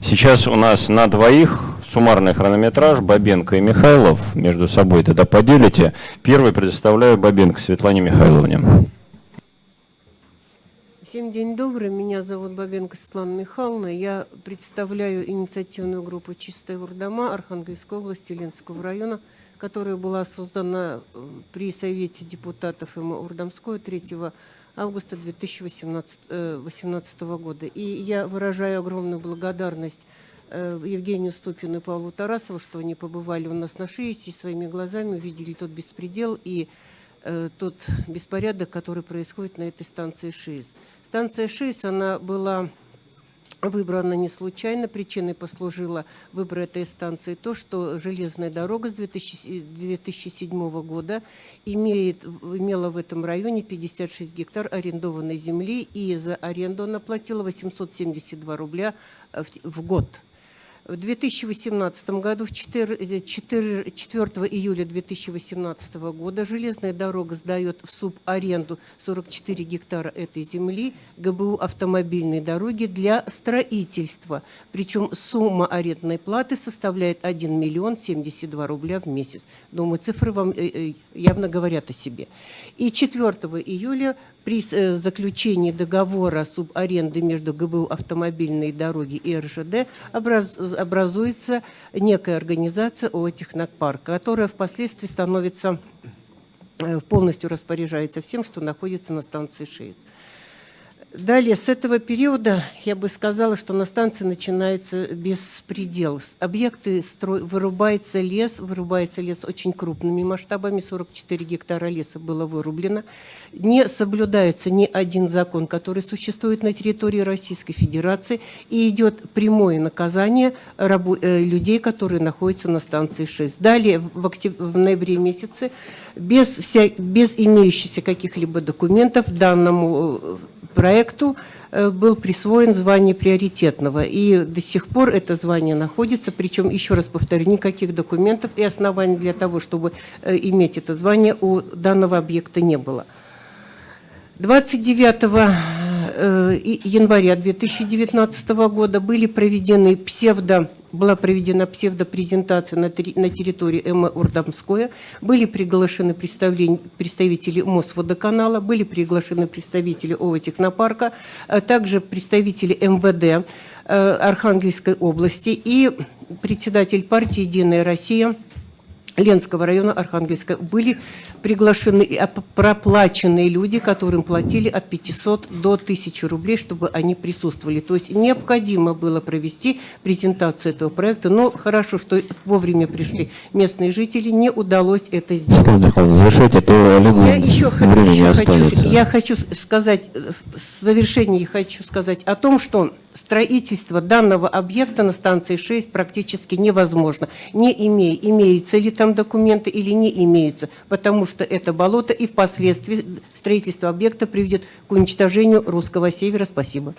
Сейчас у нас на двоих суммарный хронометраж Бабенко и Михайлов. Между собой тогда поделите. Первый предоставляю Бабенко Светлане Михайловне. Всем день добрый. Меня зовут Бабенко Светлана Михайловна. Я представляю инициативную группу «Чистая Урдама» Архангельской области, Ленского района, которая была создана при Совете депутатов МО Урдамской 3 августа 2018 года. И я выражаю огромную благодарность Евгению Ступину и Павлу Тарасову, что они побывали у нас на ШИЭСе и своими глазами увидели тот беспредел и тот беспорядок, который происходит на этой станции ШИЭС. Станция ШИЭС, она была выбрана не случайно. Причиной послужила выбор этой станции то, что железная дорога с 2007 года имела в этом районе 56 гектар арендованной земли, и за аренду она платила 872 рубля в год. В 2018 году, 4 июля 2018 года, железная дорога сдает в субаренду 44 гектара этой земли ГБУ автомобильной дороги для строительства. Причем сумма арендной платы составляет 1 миллион 72 рубля в месяц. Думаю, цифры вам явно говорят о себе. И 4 июля при заключении договора субаренды между ГБУ автомобильной дороги и РЖД образуется некая организация ООО «Технопарк», которая впоследствии становится, полностью распоряжается всем, что находится на станции ШИЭС. Далее, с этого периода, я бы сказала, что на станции начинается беспредел. Объекты вырубается лес очень крупными масштабами, 44 гектара леса было вырублено. Не соблюдается ни один закон, который существует на территории Российской Федерации, и идет прямое наказание людей, которые находятся на станции ШИЭС. Далее, в ноябре месяце, без имеющихся каких-либо документов, данному проекту был присвоен звание приоритетного. И до сих пор это звание находится. Причем, еще раз повторю, никаких документов и оснований для того, чтобы иметь это звание, у данного объекта не было. 29 января 2019 года была проведена псевдопрезентация на территории МО Урдамское. Были приглашены представители Мосводоканала, были приглашены представители ООО «Технопарка», а также представители МВД Архангельской области и председатель партии «Единая Россия» Ленского района Архангельска. Были приглашены проплаченные люди, которым платили от 500 до 1000 рублей, чтобы они присутствовали. То есть необходимо было провести презентацию этого проекта, но хорошо, что вовремя пришли местные жители, не удалось это сделать. Завершите, то Олегу времени останется. Я хочу сказать, в завершении хочу сказать о том, что строительство данного объекта на станции ШИЭС практически невозможно, имеются ли там документы или не имеются, потому что это болото, и впоследствии строительство объекта приведет к уничтожению русского севера. Спасибо.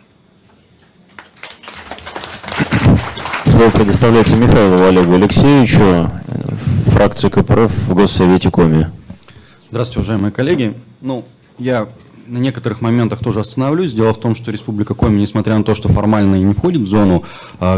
Слово предоставляется Михайлову Олегу Алексеевичу, фракция КПРФ в Госсовете Коми. Здравствуйте, уважаемые коллеги. Я на некоторых моментах тоже остановлюсь. Дело в том, что Республика Коми, несмотря на то, что формально и не входит в зону,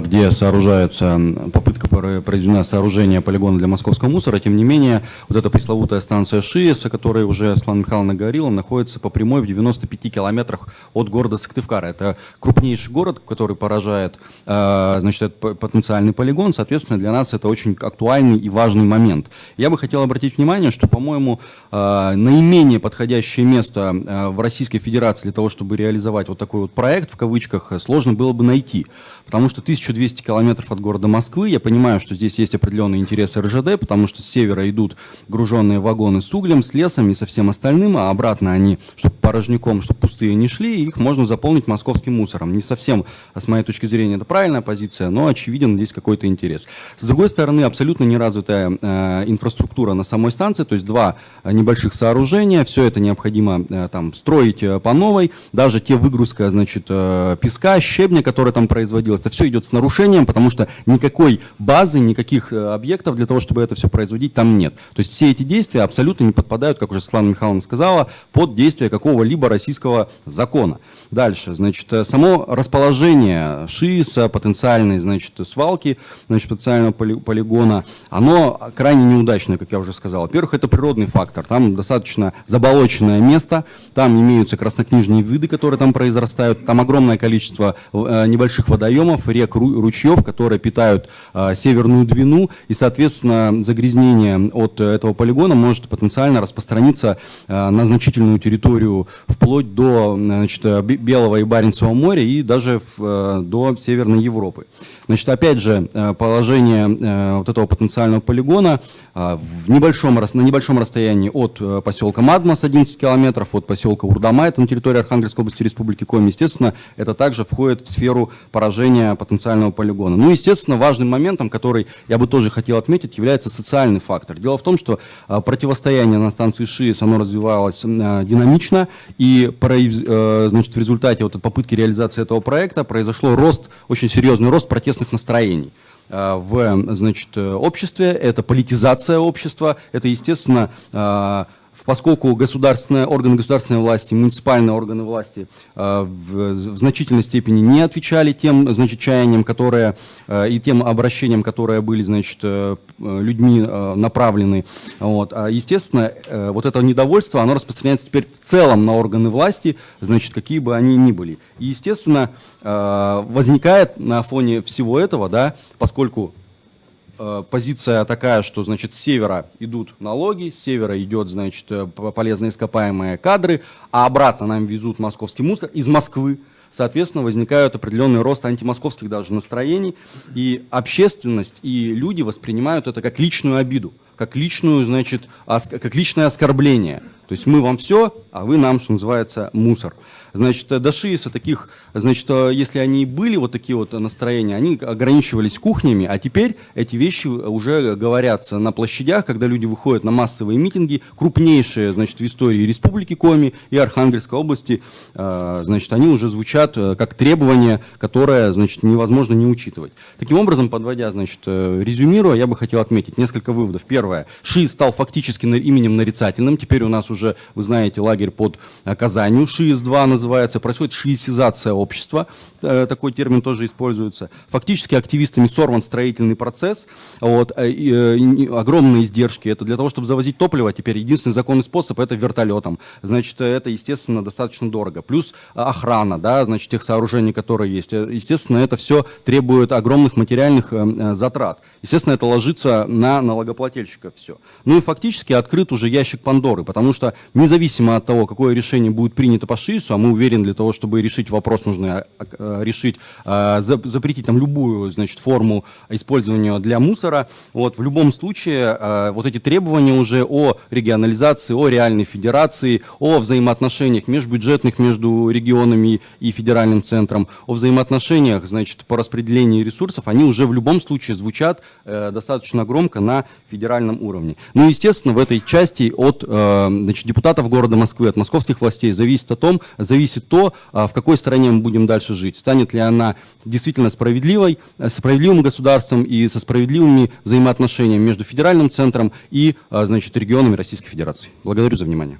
где сооружается, попытка произведена сооружение полигона для московского мусора, тем не менее, вот эта пресловутая станция ШИЭС, о которой уже Светлана Михайловна говорила, находится по прямой в 95 километрах от города Сыктывкара. Это крупнейший город, который поражает, значит, потенциальный полигон. Соответственно, для нас это очень актуальный и важный момент. Я бы хотел обратить внимание, что, по-моему, наименее подходящее место в Российской Федерации для того, чтобы реализовать вот такой вот проект, в кавычках, сложно было бы найти. Потому что 1200 километров от города Москвы, я понимаю, что здесь есть определенные интересы РЖД, потому что с севера идут груженные вагоны с углем, с лесом и со всем остальным, а обратно они, чтобы порожняком, чтобы пустые не шли, их можно заполнить московским мусором. Не совсем, с моей точки зрения, это правильная позиция, но очевиден здесь какой-то интерес. С другой стороны, абсолютно неразвитая инфраструктура на самой станции, то есть 2 небольших сооружения, все это необходимо там строить по новой, даже те выгрузка, значит, песка, щебня, которая там производилась, это все идет с нарушением, потому что никакой базы, никаких объектов для того, чтобы это все производить, там нет. То есть все эти действия абсолютно не подпадают, как уже Светлана Михайловна сказала, под действие какого-либо российского закона. Дальше, значит, само расположение ШИСа, потенциальной, значит, свалки, значит, потенциального полигона, оно крайне неудачное, как я уже сказал. Во-первых, это природный фактор. Там достаточно заболоченное место, там имеются краснокнижные виды, которые там произрастают, там огромное количество небольших водоемов, рек, ручьев, которые питают Северную Двину, и, соответственно, загрязнение от этого полигона может потенциально распространиться на значительную территорию вплоть до, значит, Белого и Баренцева моря и даже до Северной Европы. Значит, опять же, положение вот этого потенциального полигона на небольшом расстоянии от поселка Мадмас, 11 километров, от поселка Урдама, это на территории Архангельской области Республики Коми, естественно, это также входит в сферу поражения потенциального полигона. Ну, естественно, важным моментом, который я бы тоже хотел отметить, является социальный фактор. Дело в том, что противостояние на станции ШИС, оно развивалось динамично, и значит, в результате вот попытки реализации этого проекта произошло очень серьезный рост протестных настроений в, значит, обществе, это политизация общества, это, естественно, поскольку органы государственной власти, муниципальные органы власти в значительной степени не отвечали тем, значит, чаяниям, которые и тем обращениям, которые были, значит, людьми направлены. Вот. Естественно, вот это недовольство, оно распространяется теперь в целом на органы власти, значит, какие бы они ни были. И, естественно, возникает на фоне всего этого, да, поскольку позиция такая, что, значит, с севера идут налоги, с севера идет, значит, полезные ископаемые кадры, а обратно нам везут московский мусор из Москвы. Соответственно, возникают определенный рост антимосковских даже настроений, и общественность, и люди воспринимают это как личную обиду, как личную, значит, как личное оскорбление. То есть мы вам все, а вы нам, что называется, мусор. Значит, до ШИСа таких, значит, если они были вот такие вот настроения, они ограничивались кухнями, а теперь эти вещи уже говорятся на площадях, когда люди выходят на массовые митинги, крупнейшие, значит, в истории Республики Коми и Архангельской области, значит, они уже звучат как требования, которые, значит, невозможно не учитывать. Таким образом, подводя, значит, резюмируя, я бы хотел отметить несколько выводов. Первое. ШИС стал фактически именем нарицательным. Теперь у нас уже, вы знаете, лагерь под Казанью, ШИС-2 называется, происходит шиисизация общества, такой термин тоже используется. Фактически активистами сорван строительный процесс, вот, огромные издержки, это для того, чтобы завозить топливо, теперь единственный законный способ это вертолетом, значит, это, естественно, достаточно дорого, плюс охрана, да, значит, тех сооружений, которые есть, естественно, это все требует огромных материальных затрат, естественно, это ложится на налогоплательщиков все. Ну и фактически открыт уже ящик Пандоры, потому что независимо от того, какое решение будет принято по ШИСу, а мы уверены, для того, чтобы решить вопрос, нужно решить, запретить там любую, значит, форму использования для мусора. Вот, в любом случае, вот эти требования уже о регионализации, о реальной федерации, о взаимоотношениях межбюджетных между регионами и федеральным центром, о взаимоотношениях, значит, по распределению ресурсов, они уже в любом случае звучат достаточно громко на федеральном уровне. Ну, естественно, в этой части от, значит, депутатов города Москвы, от московских властей зависит то, в какой стране мы будем дальше жить. Станет ли она действительно справедливым государством и со справедливыми взаимоотношениями между федеральным центром и, значит, регионами Российской Федерации. Благодарю за внимание.